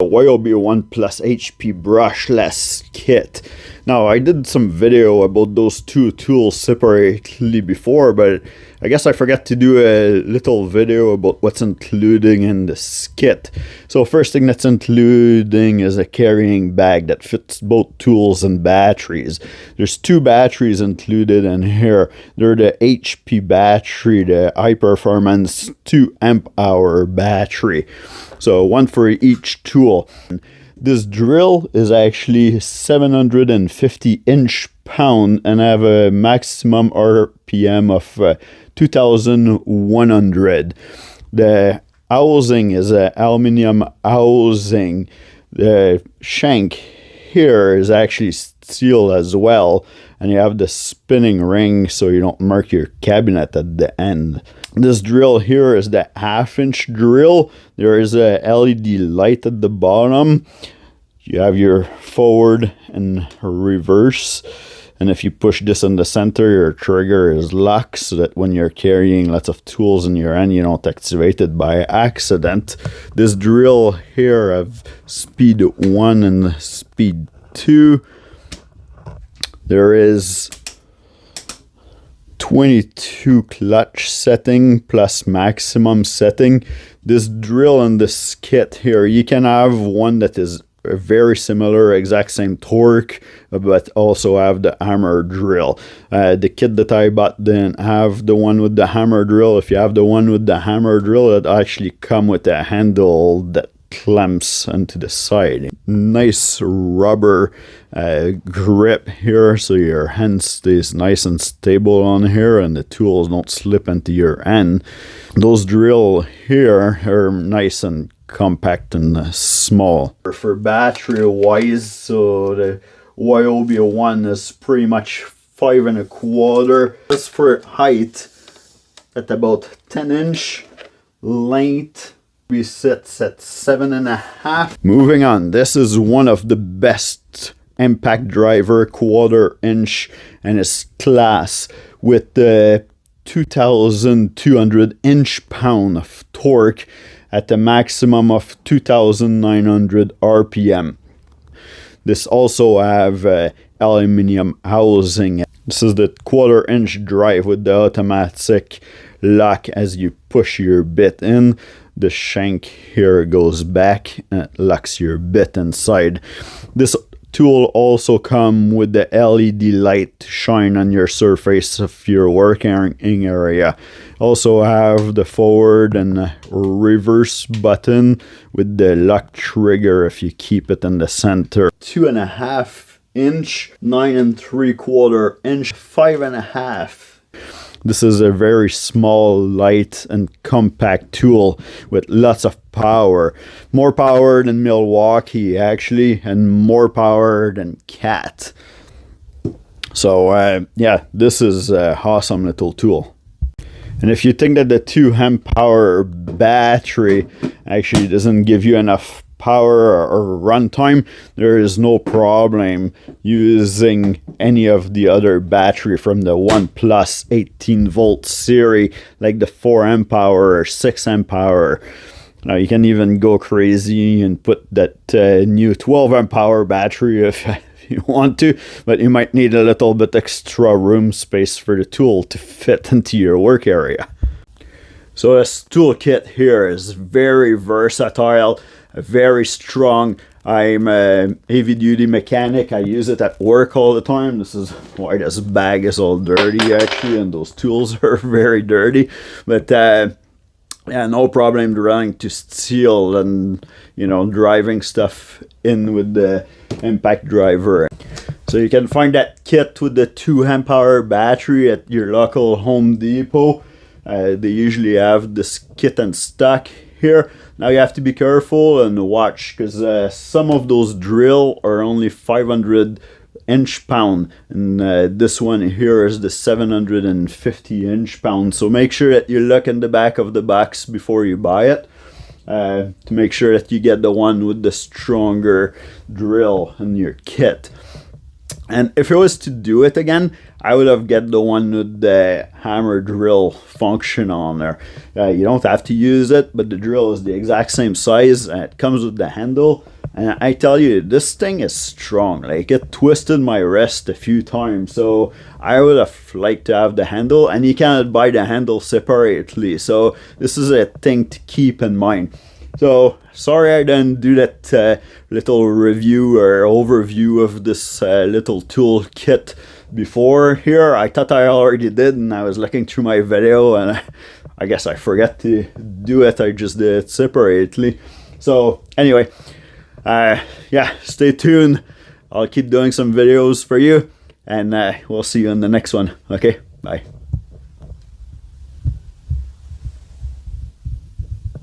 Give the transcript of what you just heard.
Ryobi One plus HP brushless kit. Now, I did some video about those two tools separately before, but I guess I forgot to do a little video about what's including in this kit. So first thing that's including is a carrying bag that fits both tools and batteries. There's two batteries included in here. They're the HP battery, the high performance 2 amp hour battery. So one for each tool. This drill is actually 750 inch-pound and have a maximum RPM of 2,100. The housing is an aluminum housing. The shank here is actually steel as well, and you have the spinning ring so you don't mark your cabinet at the end. This drill here is the 1/2-inch drill. There is a LED light at the bottom. You have your forward and reverse, and if you push this in the center, your trigger is locked so that when you're carrying lots of tools in your hand, you don't activate it by accident. This drill here have speed 1 and speed 2. There is 22 clutch setting plus maximum setting. This drill and this kit here, you can have one that is very similar, exact same torque, but also have the hammer drill. The kit that I bought didn't have the one with the hammer drill. If you have the one with the hammer drill, it actually come with a handle that clamps into the side. Nice rubber grip here, so your hand stays nice and stable on here and the tools don't slip into your hand. Those drill here are nice and compact and small. For battery wise, so the Ryobi One is pretty much 5 1/4. As for height, at about 10-inch, length we sits at 7 1/2. Moving on, this is one of the best impact driver 1/4-inch in its class with the 2,200 inch-pound of torque at a maximum of 2,900 RPM. This also have aluminum housing. This is the 1/4-inch drive with the automatic lock. As you push your bit in, the shank here goes back and it locks your bit inside. This tool also come with the LED light to shine on your surface of your working area. Also have the forward and reverse button with the lock trigger if you keep it in the center. 2 1/2 inch, 9 3/4 inch, 5 1/2. This is a very small, light, and compact tool with lots of power. More power than Milwaukee, actually, and more power than Cat. So, yeah, this is an awesome little tool. And if you think that the 2 amp hour battery actually doesn't give you enough power or runtime, there is no problem using any of the other battery from the One Plus 18-volt series, like the 4 amp hour or 6 amp hour. Now you can even go crazy and put that new 12 amp hour battery if you want to, but you might need a little bit extra room space for the tool to fit into your work area. So this toolkit here is very versatile, very strong. I'm a heavy duty mechanic. I use it at work all the time. This is why this bag is all dirty actually, and those tools are very dirty. But yeah, no problem running to steel and, you know, driving stuff in with the impact driver. So you can find that kit with the 2 amp hour battery at your local Home Depot. They usually have this kit in stock here. Now you have to be careful and watch, because some of those drill are only 500 inch-pound, and this one here is the 750 inch-pound. So make sure that you look in the back of the box before you buy it, to make sure that you get the one with the stronger drill in your kit. And if it was to do it again, I would have get the one with the hammer drill function on there. You don't have to use it, but the drill is the exact same size. And it comes with the handle. And I tell you, this thing is strong. Like, it twisted my wrist a few times. So I would have liked to have the handle. And you cannot buy the handle separately. So this is a thing to keep in mind. So, sorry I didn't do that little review or overview of this little tool kit before here. I thought I already did, and I was looking through my video, and I guess I forgot to do it. I just did it separately. So, anyway, yeah, stay tuned. I'll keep doing some videos for you, and we'll see you in the next one. Okay, bye.